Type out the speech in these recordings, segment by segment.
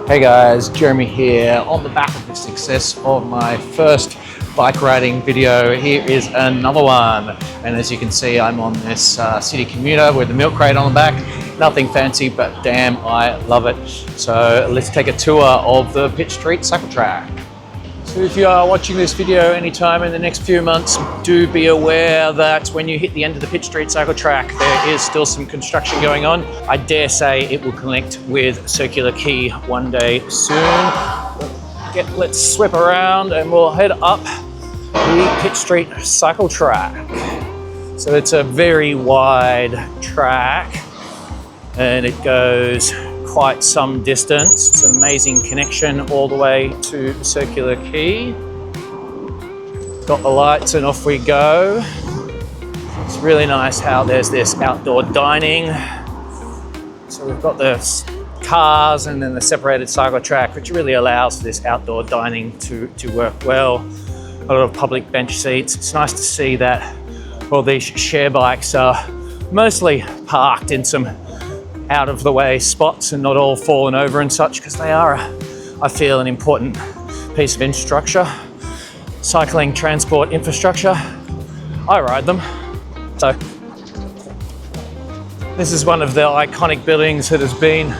Hey guys, Jeremy here. On the back of the success of my first bike riding video, here is another one. And as you can see, I'm on this city commuter with the milk crate on the back. Nothing fancy, but damn, I love it. So let's take a tour of the Pitt Street cycle track. So if you are watching this video anytime in the next few months, do be aware that when you hit the end of the Pitt Street cycle track, there is still some construction going on. I dare say it will connect with Circular Quay one day soon. Let's swip around and we'll head up the Pitt Street cycle track. So it's a very wide track and it goes quite some distance. It's an amazing connection all the way to Circular Quay. Got the lights and off we go. It's really nice how there's this outdoor dining. So we've got the cars and then the separated cycle track, which really allows for this outdoor dining to work well. A lot of public bench seats. It's nice to see that all these share bikes are mostly parked in some out of the way spots and not all fallen over and such, because they are, I feel, an important piece of infrastructure. Cycling transport infrastructure. I ride them. So this is one of the iconic buildings that has been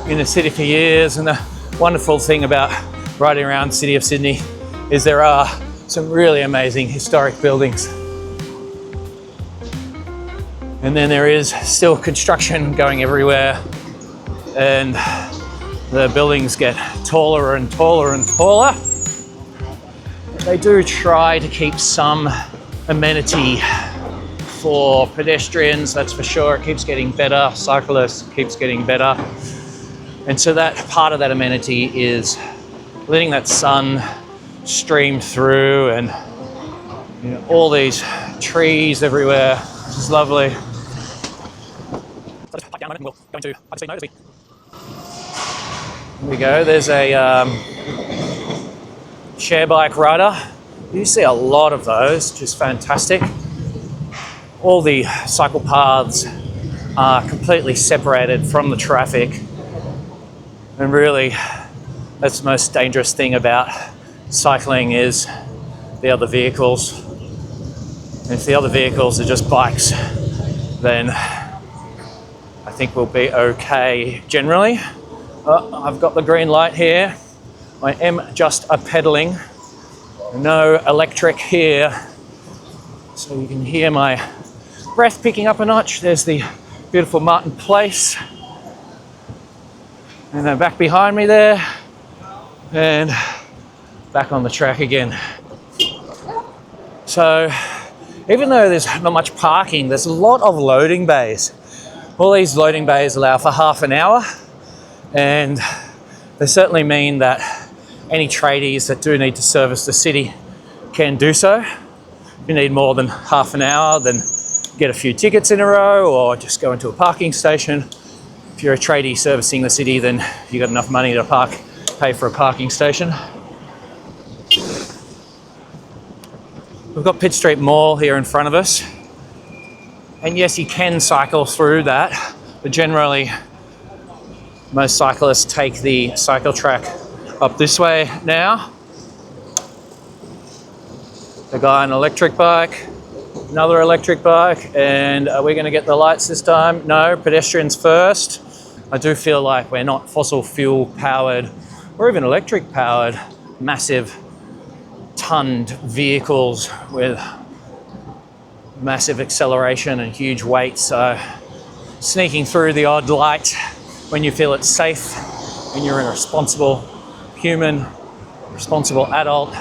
in the city for years, and the wonderful thing about riding around the city of Sydney is there are some really amazing historic buildings. And then there is still construction going everywhere, and the buildings get taller and taller and taller. They do try to keep some amenity for pedestrians, that's for sure. It keeps getting better. Cyclists keeps getting better. And so that part of that amenity is letting that sun stream through, and you know, all these trees everywhere, which is lovely. So just pipe down a moment and we'll go into hyperspeed mode as we... Here we go, there's a share bike rider. You see a lot of those, which is fantastic. All the cycle paths are completely separated from the traffic. And really, that's the most dangerous thing about cycling is the other vehicles. And if the other vehicles are just bikes, then I think we'll be okay generally. I've got the green light here. I am just a pedaling, no electric here. So you can hear my breath picking up a notch. There's the beautiful Martin Place. And then back behind me there, and back on the track again. So even though there's not much parking, there's a lot of loading bays. All these loading bays allow for half an hour, and they certainly mean that any tradies that do need to service the city can do so. If you need more than half an hour, then get a few tickets in a row or just go into a parking station. If you're a tradie servicing the city, then you've got enough money to pay for a parking station. We've got Pitt Street Mall here in front of us. And yes, you can cycle through that, but generally most cyclists take the cycle track up this way now. The guy on an electric bike, another electric bike, and are we going to get the lights this time? No, pedestrians first. I do feel like we're not fossil fuel powered or even electric powered massive tonned vehicles with massive acceleration and huge weight. So sneaking through the odd light when you feel it's safe, when you're a responsible human, responsible adult,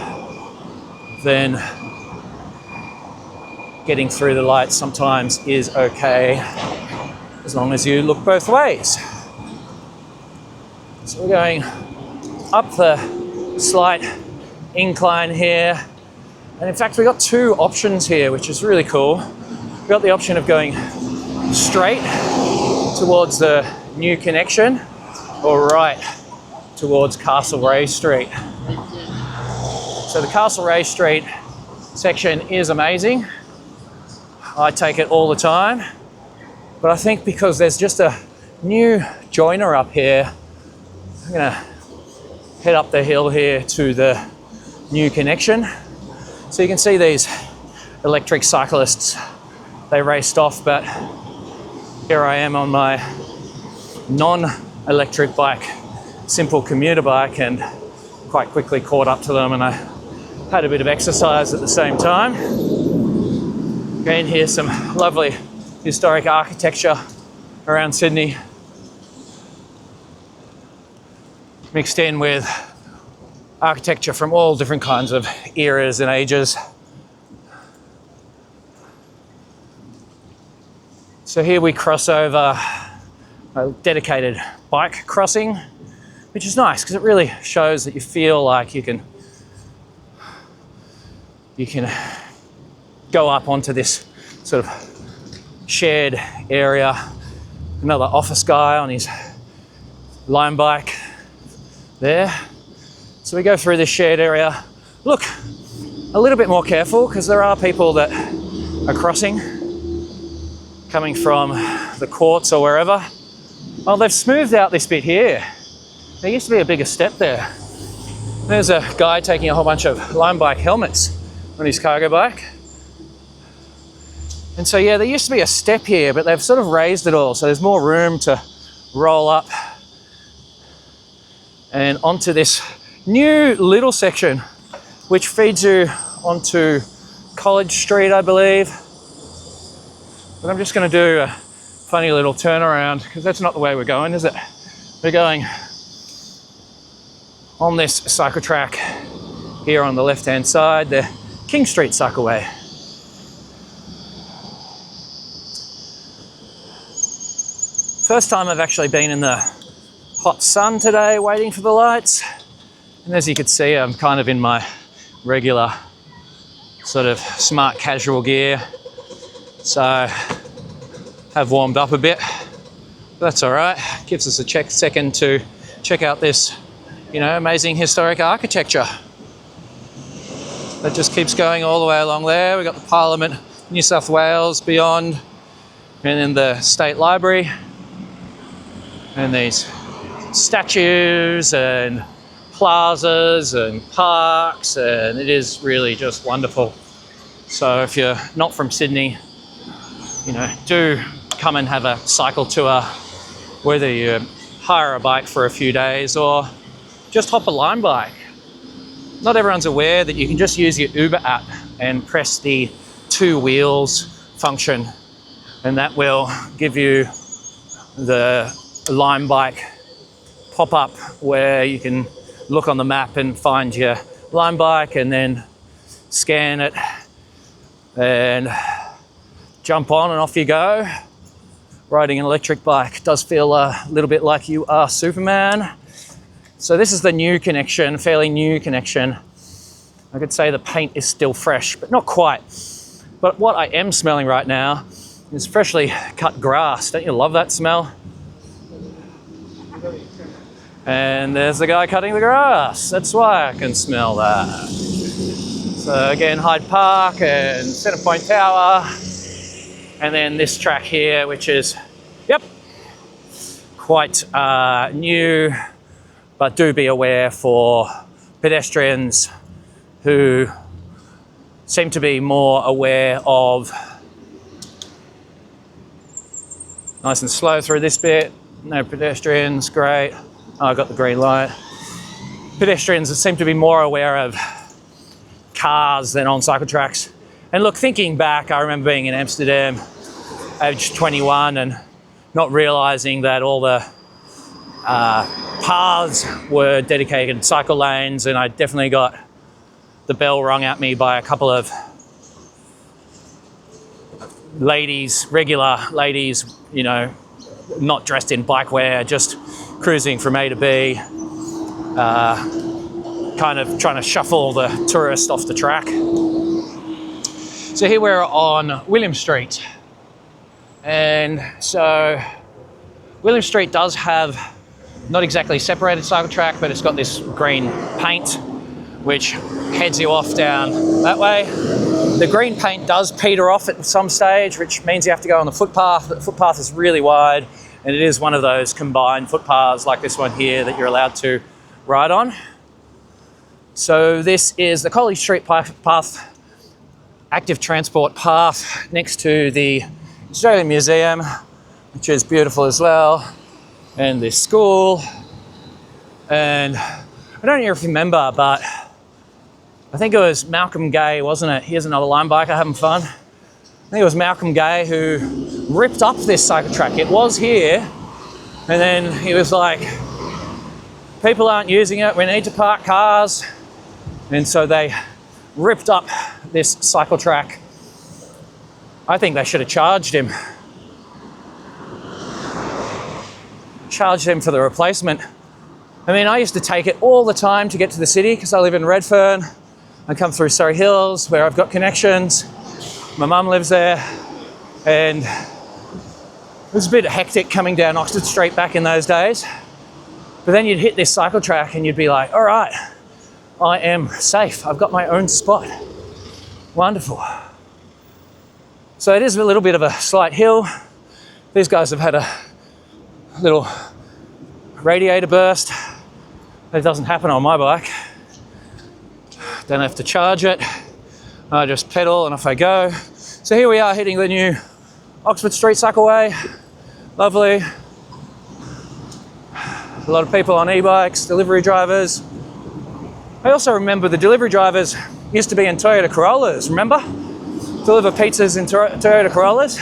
then getting through the lights sometimes is okay, as long as you look both ways. So we're going up the slight incline here. And in fact, we've got two options here, which is really cool. We've got the option of going straight towards the new connection or right towards Castlereagh Street. So the Castlereagh Street section is amazing. I take it all the time. But I think because there's just a new joiner up here, I'm gonna head up the hill here to the new connection. So you can see these electric cyclists, they raced off, but here I am on my non-electric bike, simple commuter bike, and quite quickly caught up to them, and I had a bit of exercise at the same time. Again, here's some lovely historic architecture around Sydney, mixed in with architecture from all different kinds of eras and ages. So here we cross over a dedicated bike crossing, which is nice because it really shows that you feel like you can go up onto this sort of shared area. Another office guy on his Lime bike there. So we go through this shared area. Look, a little bit more careful because there are people that are crossing, coming from the courts or wherever. Well, they've smoothed out this bit here. There used to be a bigger step there. There's a guy taking a whole bunch of Lime bike helmets on his cargo bike. And so yeah, there used to be a step here, but they've sort of raised it all, so there's more room to roll up and onto this new little section, which feeds you onto College Street, I believe. But I'm just going to do a funny little turnaround because that's not the way we're going, is it? We're going on this cycle track here on the left-hand side, the King Street Cycleway. First time I've actually been in the hot sun today, waiting for the lights. And as you can see, I'm kind of in my regular sort of smart casual gear. So have warmed up a bit. But that's all right. Gives us a second to check out this, you know, amazing historic architecture that just keeps going all the way along there. We've got the Parliament, New South Wales beyond, and then the State Library. And these statues and plazas and parks, and it is really just wonderful. So if you're not from Sydney, you know, do come and have a cycle tour, whether you hire a bike for a few days or just hop a Lime bike. Not everyone's aware that you can just use your Uber app and press the 2 wheels function, and that will give you the Lime bike pop up where you can look on the map and find your Lime bike and then scan it and jump on and off you go. Riding an electric bike does feel a little bit like you are Superman. So this is the new connection, fairly new connection. I could say the paint is still fresh, but not quite. But what I am smelling right now is freshly cut grass. Don't you love that smell? And there's the guy cutting the grass. That's why I can smell that. So again, Hyde Park and Centre Point Tower. And then this track here, which is, yep, quite new, but do be aware for pedestrians who seem to be more aware of. Nice and slow through this bit. No pedestrians, great. Oh, I got the green light. Pedestrians seem to be more aware of cars than on cycle tracks. And look, thinking back, I remember being in Amsterdam, age 21, and not realising that all the paths were dedicated cycle lanes, and I definitely got the bell rung at me by a couple of ladies, regular ladies, you know, not dressed in bike wear, just cruising from A to B, kind of trying to shuffle the tourist off the track. So here we're on William Street. And so William Street does have not exactly separated cycle track, but it's got this green paint which heads you off down that way. The green paint does peter off at some stage, which means you have to go on the footpath. The footpath is really wide, and it is one of those combined footpaths like this one here that you're allowed to ride on. So this is the College Street path, active transport path next to the Australian Museum, which is beautiful as well, and this school. And I don't know if you remember, but I think it was Malcolm Gay, wasn't it? Here's another line biker having fun. I think it was Malcolm Gay who ripped up this cycle track. It was here, and then he was like, people aren't using it, we need to park cars. And so they ripped up this cycle track. I think they should have charged him. Charged him for the replacement. I mean, I used to take it all the time to get to the city because I live in Redfern. I come through Surrey Hills where I've got connections. My mum lives there, and it was a bit hectic coming down Oxford Street back in those days. But then you'd hit this cycle track and you'd be like, all right, I am safe. I've got my own spot. Wonderful. So it is a little bit of a slight hill. These guys have had a little radiator burst. That doesn't happen on my bike. Don't have to charge it. I just pedal and off I go. So here we are hitting the new Oxford Street Cycleway. Lovely. A lot of people on e-bikes, delivery drivers. I also remember the delivery drivers used to be in Toyota Corollas, remember? Deliver pizzas in Toyota Corollas.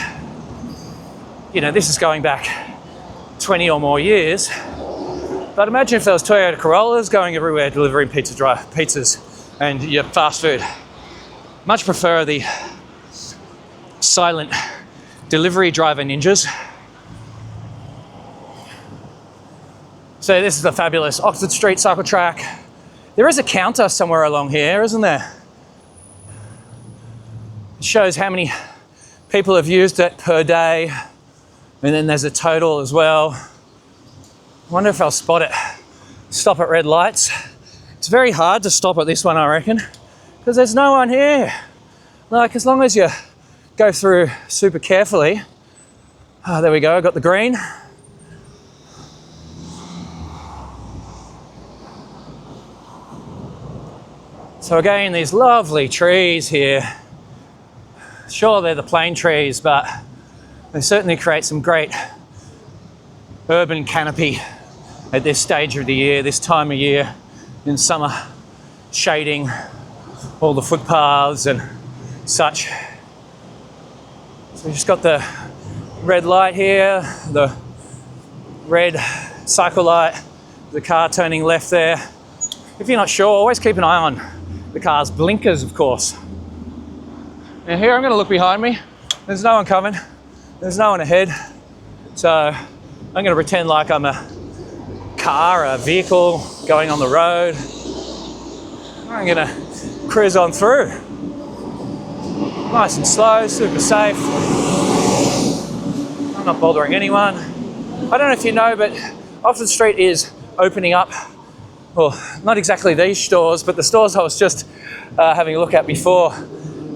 You know, this is going back 20 or more years. But imagine if there was Toyota Corollas going everywhere delivering pizzas and your fast food. Much prefer the silent delivery driver ninjas. So this is the fabulous Oxford Street cycle track. There is a counter somewhere along here, isn't there? It shows how many people have used it per day, and then there's a total as well. I wonder if I'll spot it. Stop at red lights. It's very hard to stop at this one, I reckon, because there's no one here. Like, as long as you go through super carefully. Oh, there we go, I got the green. So again, these lovely trees here. Sure, they're the plane trees, but they certainly create some great urban canopy at this stage of the year, this time of year, in summer, shading all the footpaths and such. So we've just got the red light here, the red cycle light, the car turning left there. If you're not sure, always keep an eye on the car's blinkers, of course. Now here, I'm going to look behind me. There's no one coming. There's no one ahead. So I'm going to pretend like I'm a car, a vehicle going on the road. I'm going to cruise on through. Nice and slow, super safe. I'm not bothering anyone. I don't know if you know, but Oxford Street is opening up. Well, not exactly these stores, but the stores I was just having a look at before.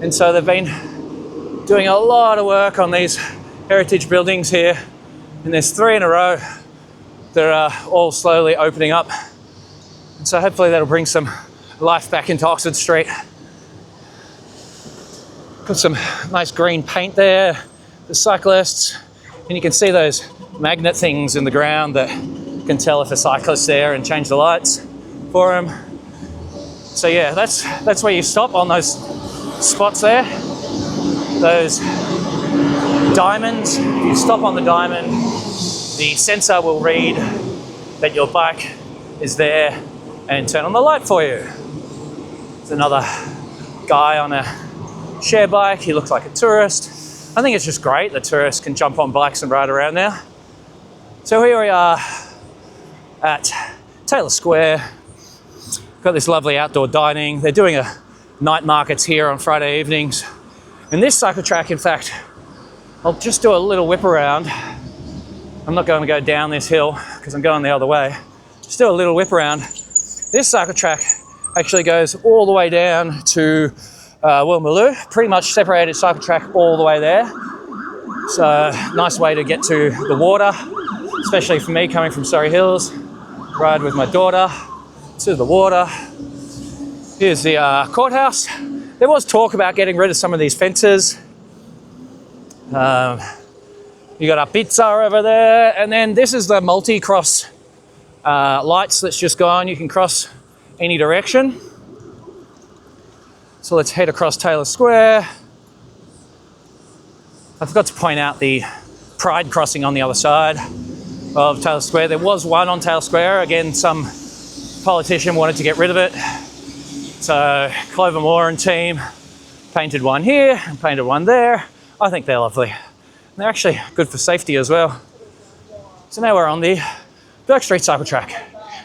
And so they've been doing a lot of work on these heritage buildings here. And there's 3 in a row that are all slowly opening up. And so hopefully that'll bring some life back into Oxford Street. Got some nice green paint there, the cyclists. And you can see those magnet things in the ground that can tell if a cyclist's there and change the lights for them. So yeah, that's where you stop, on those spots there. Those diamonds. If you stop on the diamond, the sensor will read that your bike is there and turn on the light for you. There's another guy on a share bike. He looks like a tourist. I think it's just great that tourists can jump on bikes and ride around now. So here we are at Taylor Square. Got this lovely outdoor dining. They're doing a night markets here on Friday evenings. And this cycle track, in fact, I'll just do a little whip around. I'm not going to go down this hill because I'm going the other way. Just do a little whip around. This cycle track actually goes all the way down to Woolloomooloo, pretty much separated cycle track all the way there. So nice way to get to the water, especially for me coming from Surrey Hills. Ride with my daughter, to the water. Here's the courthouse. There was talk about getting rid of some of these fences. You got a pizza over there, and then this is the multi-cross lights that's just gone. You can cross any direction. So let's head across Taylor Square. I forgot to point out the Pride crossing on the other side of Taylor Square. There was one on Taylor Square. Again, some politician wanted to get rid of it. So Clover Moore and team painted one here and painted one there. I think they're lovely. And they're actually good for safety as well. So now we're on the Bourke Street cycle track.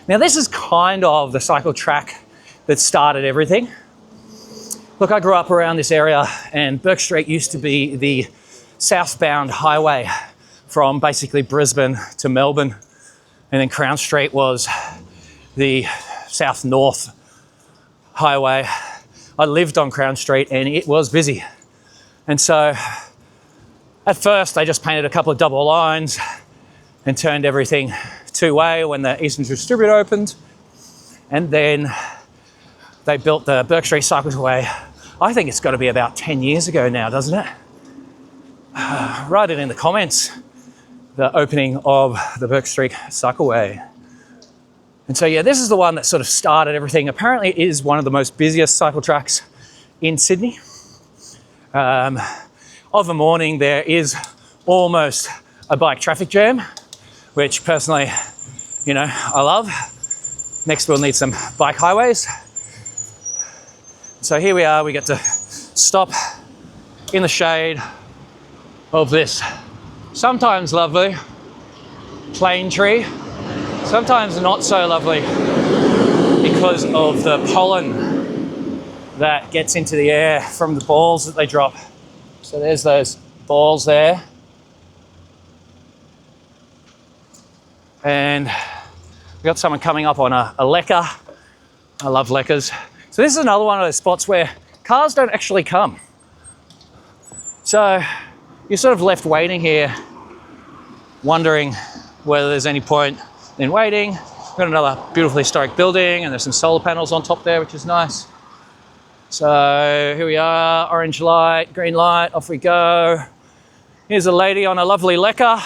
Now this is kind of the cycle track that started everything. Look, I grew up around this area, and Bourke Street used to be the southbound highway from basically Brisbane to Melbourne. And then Crown Street was the south-north highway. I lived on Crown Street and it was busy. And so at first they just painted a couple of double lines and turned everything two-way when the Eastern Distributor opened. And then they built the Bourke Street Cycleway. I think it's got to be about 10 years ago now, doesn't it? Write it in the comments, the opening of the Bourke Street Cycleway. And so, yeah, this is the one that sort of started everything. Apparently it is one of the most busiest cycle tracks in Sydney. Of a morning, there is almost a bike traffic jam, which personally, you know, I love. Next, we'll need some bike highways. So here we are, we get to stop in the shade of this sometimes lovely plane tree, sometimes not so lovely because of the pollen that gets into the air from the balls that they drop. So there's those balls there. And we've got someone coming up on a lecker. I love leckers. So this is another one of those spots where cars don't actually come. So you're sort of left waiting here, wondering whether there's any point in waiting. We've got another beautiful historic building and there's some solar panels on top there, which is nice. So here we are, orange light, green light, off we go. Here's a lady on a lovely lecker.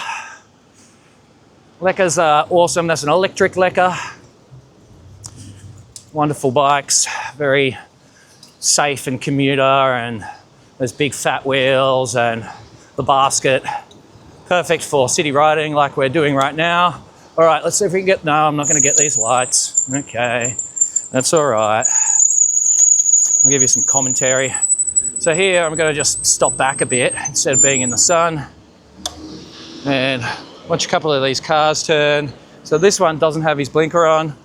Leckers are awesome. That's an electric lecker. Wonderful bikes, very safe and commuter, and those big fat wheels and the basket. Perfect for city riding like we're doing right now. All right, let's see if we can get, no, I'm not gonna get these lights. Okay, that's all right. I'll give you some commentary. So here I'm gonna just stop back a bit instead of being in the sun and watch a couple of these cars turn. So this one doesn't have his blinker on.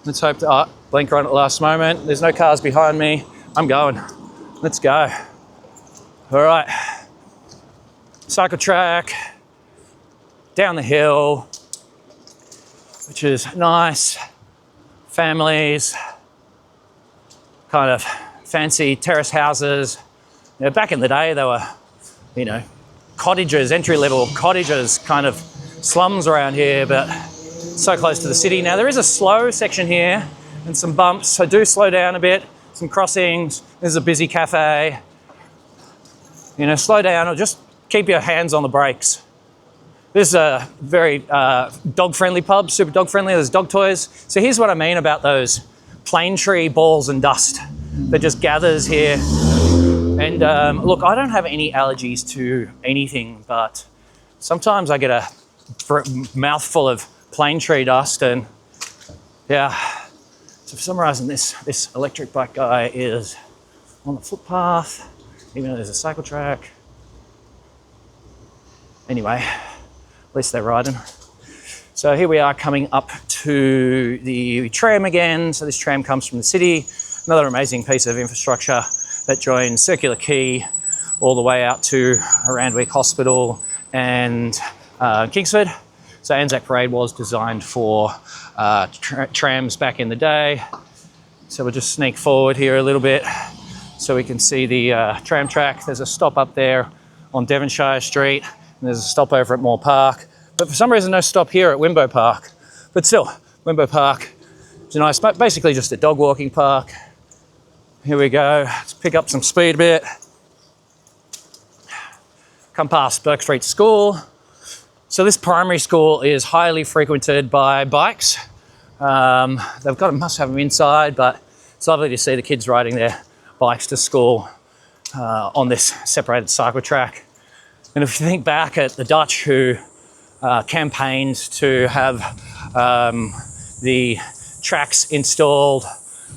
Let's hope that, blinker on at the last moment. There's no cars behind me. I'm going. Let's go. All right. Cycle track, down the hill, which is nice. Families, kind of fancy terrace houses. You know, back in the day, they were, you know, cottages, entry-level cottages, kind of slums around here, but so close to the city. Now there is a slow section here and some bumps, so do slow down a bit, some crossings. There's a busy cafe. You know, slow down or just keep your hands on the brakes. This is a very dog-friendly pub, super dog-friendly. There's dog toys. So here's what I mean about those plane tree balls and dust that just gathers here. And look, I don't have any allergies to anything, but sometimes I get a mouthful of plane tree dust, and yeah. So for some reason, this electric bike guy is on the footpath, even though there's a cycle track. Anyway, at least they're riding. So here we are coming up to the tram again. So this tram comes from the city, another amazing piece of infrastructure that joins Circular Quay all the way out to Randwick Hospital and Kingsford. So Anzac Parade was designed for trams back in the day. So we'll just sneak forward here a little bit so we can see the tram track. There's a stop up there on Devonshire Street, and there's a stop over at Moore Park. But for some reason, no stop here at Wimbo Park. But still, Wimbo Park, It's nice, basically just a dog walking park. Here we go, let's pick up some speed a bit. Come past Bourke Street School. So this primary school is highly frequented by bikes. Must have them inside, but it's lovely to see the kids riding their bikes to school on this separated cycle track. And if you think back at the Dutch who campaigned to have the tracks installed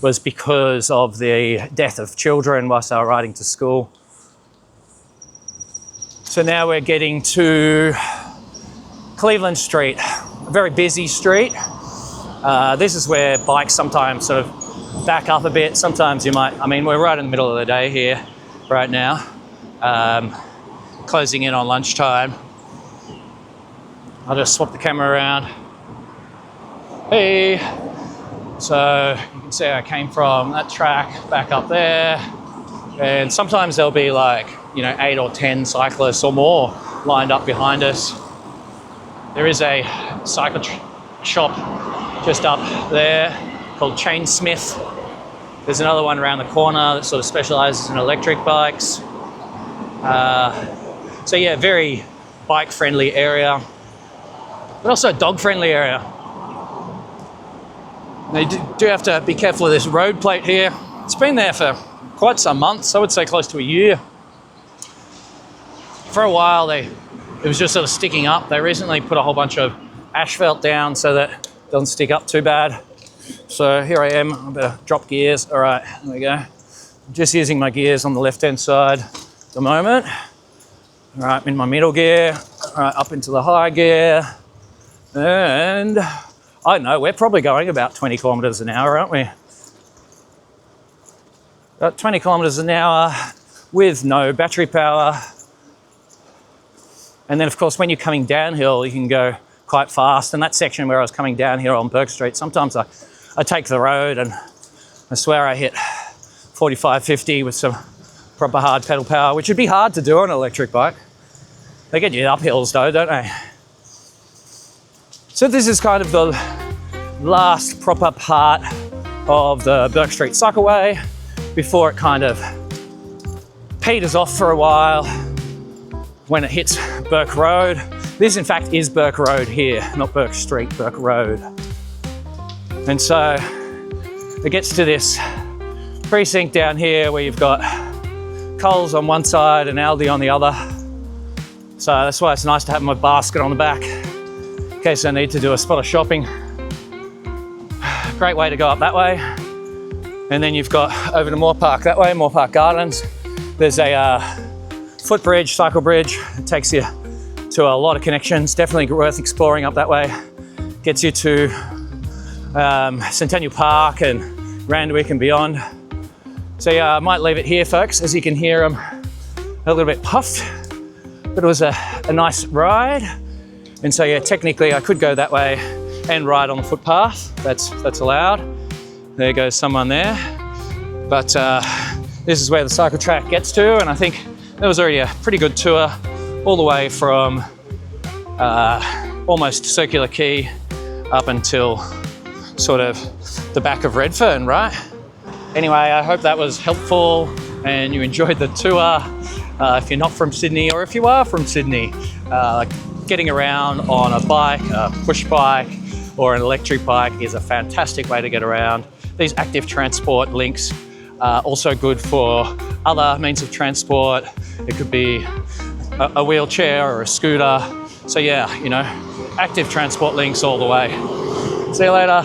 was because of the death of children whilst they were riding to school. So now we're getting to Cleveland Street, a very busy street. This is where bikes sometimes sort of back up a bit. Sometimes you might, we're right in the middle of the day here right now, closing in on lunchtime. I'll just swap the camera around. Hey, so you can see I came from that track back up there, and sometimes there'll be like, 8 or 10 cyclists or more lined up behind us. There is a cycle shop just up there called Chainsmith. There's another one around the corner that sort of specializes in electric bikes. So yeah, very bike-friendly area, but also a dog-friendly area. Now you do have to be careful of this road plate here. It's been there for quite some months, I would say close to a year. For a while, it was just sort of sticking up. They recently put a whole bunch of asphalt down so that it doesn't stick up too bad. So here I am, I better drop gears. All right, there we go. I'm just using my gears on the left-hand side at the moment. All right, I'm in my middle gear. All right, up into the high gear. And I don't know, we're probably going about 20 kilometers an hour, aren't we? About 20 kilometers an hour with no battery power. And then of course, when you're coming downhill, you can go quite fast. And that section where I was coming down here on Bourke Street, sometimes I take the road and I swear I hit 45, 50 with some proper hard pedal power, which would be hard to do on an electric bike. They get you up hills though, don't they? So this is kind of the last proper part of the Bourke Street Cycleway before it kind of peters off for a while when it hits Bourke Road. This in fact is Bourke Road here, not Bourke Street, Bourke Road. And so it gets to this precinct down here where you've got Coles on one side and Aldi on the other. So that's why it's nice to have my basket on the back in case I need to do a spot of shopping. Great way to go up that way. And then you've got over to Moore Park that way, Moore Park Gardens. There's a footbridge, cycle bridge. It takes you to a lot of connections. Definitely worth exploring up that way. Gets you to Centennial Park and Randwick and beyond. So yeah, I might leave it here, folks. As you can hear, I'm a little bit puffed, but it was a nice ride. And so yeah, technically I could go that way and ride on the footpath. That's allowed. There goes someone there. But this is where the cycle track gets to, and I think there was already a pretty good tour all the way from almost Circular Quay up until sort of the back of Redfern, right? Anyway, I hope that was helpful and you enjoyed the tour. If you're not from Sydney, or if you are from Sydney, getting around on a bike, a push bike, or an electric bike is a fantastic way to get around. These active transport links are also good for other means of transport. It could be a wheelchair or a scooter. So yeah, active transport links all the way. See you later.